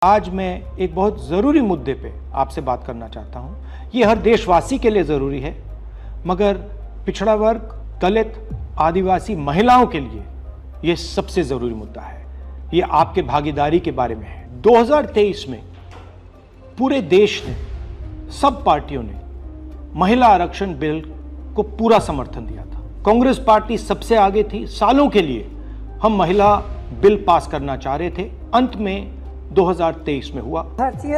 आज मैं एक बहुत ज़रूरी मुद्दे पे आपसे बात करना चाहता हूँ। ये हर देशवासी के लिए ज़रूरी है, मगर पिछड़ा वर्ग, दलित, आदिवासी महिलाओं के लिए ये सबसे ज़रूरी मुद्दा है। ये आपके भागीदारी के बारे में है। 2023 में पूरे देश ने, सब पार्टियों ने महिला आरक्षण बिल को पूरा समर्थन दिया था। कांग्रेस पार्टी सबसे आगे थी। सालों के लिए हम महिला बिल पास करना चाह रहे थे। अंत में 2023 में हुआ। भारतीय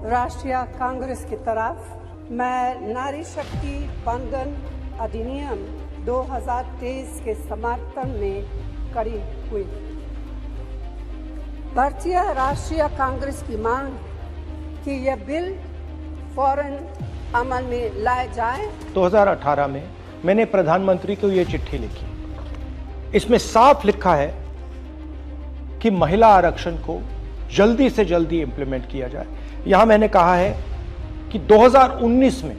राष्ट्रीय कांग्रेस की तरफ मैं नारी शक्ति बंधन अधिनियम 2023 के समर्थन में खड़ी हुई। भारतीय राष्ट्रीय कांग्रेस की मांग कि यह बिल फौरन अमल में लाया जाए। 2018 में मैंने प्रधानमंत्री को यह चिट्ठी लिखी। इसमें साफ लिखा है कि महिला आरक्षण को जल्दी से जल्दी इंप्लीमेंट किया जाए। यहां मैंने कहा है कि 2019 में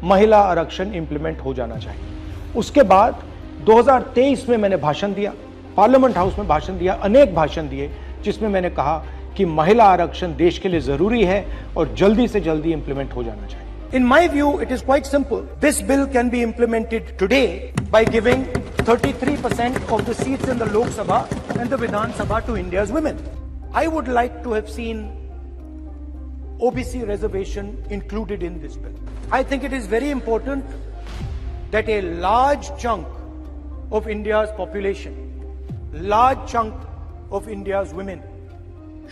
महिला आरक्षण इंप्लीमेंट हो जाना चाहिए। उसके बाद 2023 में मैंने भाषण दिया, पार्लियामेंट हाउस में भाषण दिया, अनेक भाषण दिए, जिसमें मैंने कहा कि महिला आरक्षण देश के लिए जरूरी है और जल्दी से जल्दी इंप्लीमेंट हो जाना चाहिए। In my view, it is quite simple. This bill can be implemented today by giving 33% of the seats in the Lok Sabha and the Vidhan Sabha to India's women. I would like to have seen OBC reservation included in this bill. I think it is very important that a large chunk of India's population, large chunk of India's women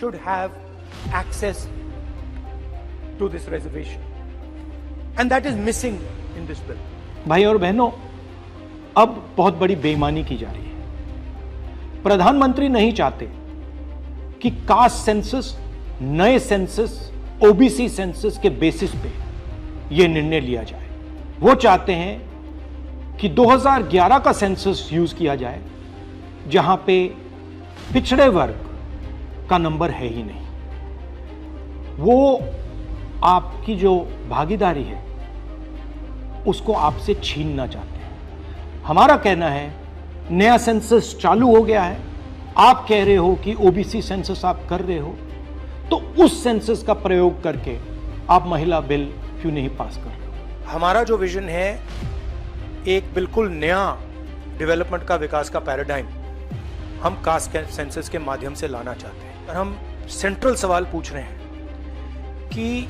should have access to this reservation. And that is missing in this bill. भाई और बहनों, अब बहुत बड़ी बेईमानी की जा रही है। प्रधानमंत्री नहीं चाहते कि कास्ट सेंसस, नए सेंसस, ओबीसी सेंसस के बेसिस पे यह निर्णय लिया जाए। वो चाहते हैं कि 2011 का सेंसस यूज किया जाए, जहां पे पिछड़े वर्ग का नंबर है ही नहीं। वो आपकी जो भागीदारी है उसको आपसे छीनना चाहते हैं। हमारा कहना है नया सेंसस चालू हो गया है, आप कह रहे हो कि ओबीसी सेंसस आप कर रहे हो, तो उस सेंसस का प्रयोग करके आप महिला बिल क्यों नहीं पास कर रहे हो? हमारा जो विजन है एक बिल्कुल नया डेवलपमेंट का, विकास का पैराडाइम हम कास्ट सेंसस के माध्यम से लाना चाहते हैं। और हम सेंट्रल सवाल पूछ रहे हैं कि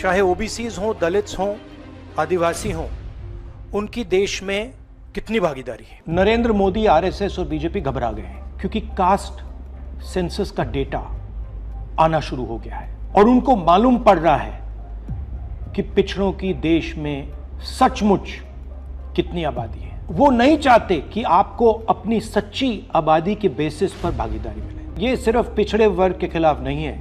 चाहे ओबीसीज हों, दलित्स हों, आदिवासी हों, उनकी देश में कितनी भागीदारी है। नरेंद्र मोदी, आरएसएस और बीजेपी घबरा गए हैं क्योंकि कास्ट सेंसस का डेटा आना शुरू हो गया है और उनको मालूम पड़ रहा है कि पिछड़ों की देश में सचमुच कितनी आबादी है। वो नहीं चाहते कि आपको अपनी सच्ची आबादी के बेसिस पर भागीदारी मिले। ये सिर्फ पिछड़े वर्ग के खिलाफ नहीं है,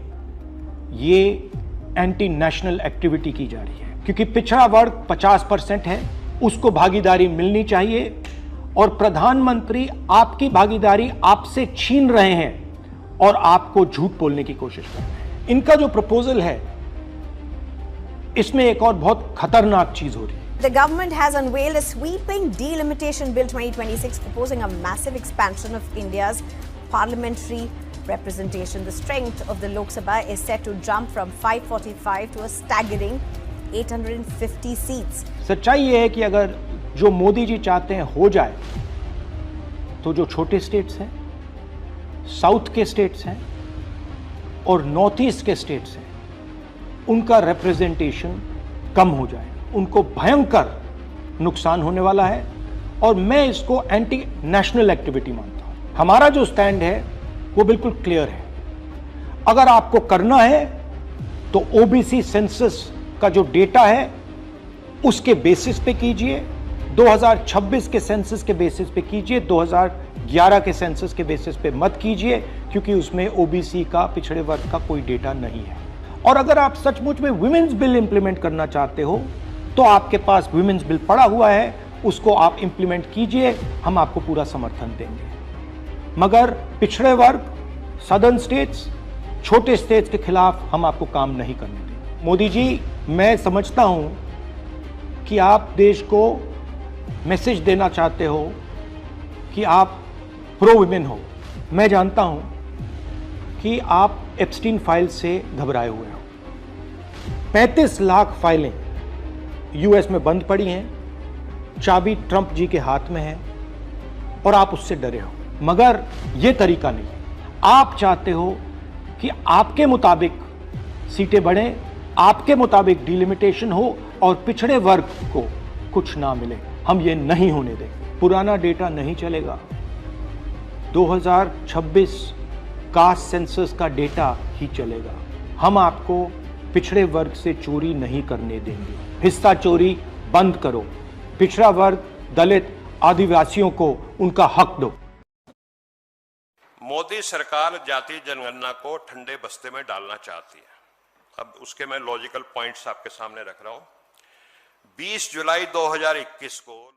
ये एंटी नेशनल एक्टिविटी की जा रही है, क्योंकि पिछड़ा वर्ग 50% है, उसको भागीदारी मिलनी चाहिए और प्रधानमंत्री आपकी भागीदारी आपसे छीन रहे हैं और आपको झूठ बोलने की कोशिश कर रहे हैं। इनका जो प्रपोजल है, इसमें एक और बहुत खतरनाक चीज हो रही है। The government has unveiled a sweeping delimitation bill 2026 proposing a massive expansion of India's parliamentary representation. The strength of the Lok Sabha is set to jump from 545 to a staggering 850 seats. सच्चाई ये है कि अगर जो मोदी जी चाहते हैं हो जाए, तो जो छोटे स्टेट्स हैं, साउथ के स्टेट्स हैं और नॉर्थ ईस्ट के स्टेट्स हैं, उनका रिप्रेजेंटेशन कम हो जाए। उनको भयंकर नुकसान होने वाला है और मैं इसको एंटी नेशनल एक्टिविटी मानता हूं। हमारा जो स्टैंड है वो बिल्कुल क्लियर है। अगर आपको करना है तो ओबीसी सेंसस का जो डेटा है उसके बेसिस पे कीजिए, 2026 के सेंसस के बेसिस पे कीजिए, 2011 के सेंसस के बेसिस पे मत कीजिए, क्योंकि उसमें ओबीसी का, पिछड़े वर्ग का कोई डेटा नहीं है। और अगर आप सचमुच में वुमेन्स बिल इंप्लीमेंट करना चाहते हो तो आपके पास वुमेन्स बिल पड़ा हुआ है, उसको आप इंप्लीमेंट कीजिए, हम आपको पूरा समर्थन देंगे। मगर पिछड़े वर्ग, सदर्न स्टेट्स, छोटे स्टेट्स के खिलाफ हम आपको काम नहीं करने देंगे। मोदी जी, मैं समझता हूं कि आप देश को मैसेज देना चाहते हो कि आप प्रो वुमेन हो। मैं जानता हूं कि आप एप्स्टीन फाइल से घबराए हुए हो। 35 लाख फाइलें यूएस में बंद पड़ी हैं, चाबी ट्रंप जी के हाथ में है और आप उससे डरे हो। मगर यह तरीका नहीं है। आप चाहते हो कि आपके मुताबिक सीटें बढ़ें, आपके मुताबिक डिलिमिटेशन हो और पिछड़े वर्ग को कुछ ना मिले। हम ये नहीं होने देंगे। पुराना डेटा नहीं चलेगा। 2026 कास्ट सेंसस का डेटा ही चलेगा। हम आपको पिछड़े वर्ग से चोरी नहीं करने देंगे। हिस्सा चोरी बंद करो। पिछड़ा वर्ग, दलित, आदिवासियों को उनका हक दो। मोदी सरकार जातीय जनगणना को ठंडे बस्ते में डालना चाहती है। अब उसके मैं लॉजिकल पॉइंट्स आपके सामने रख रहा हूं। 20 जुलाई 2021 को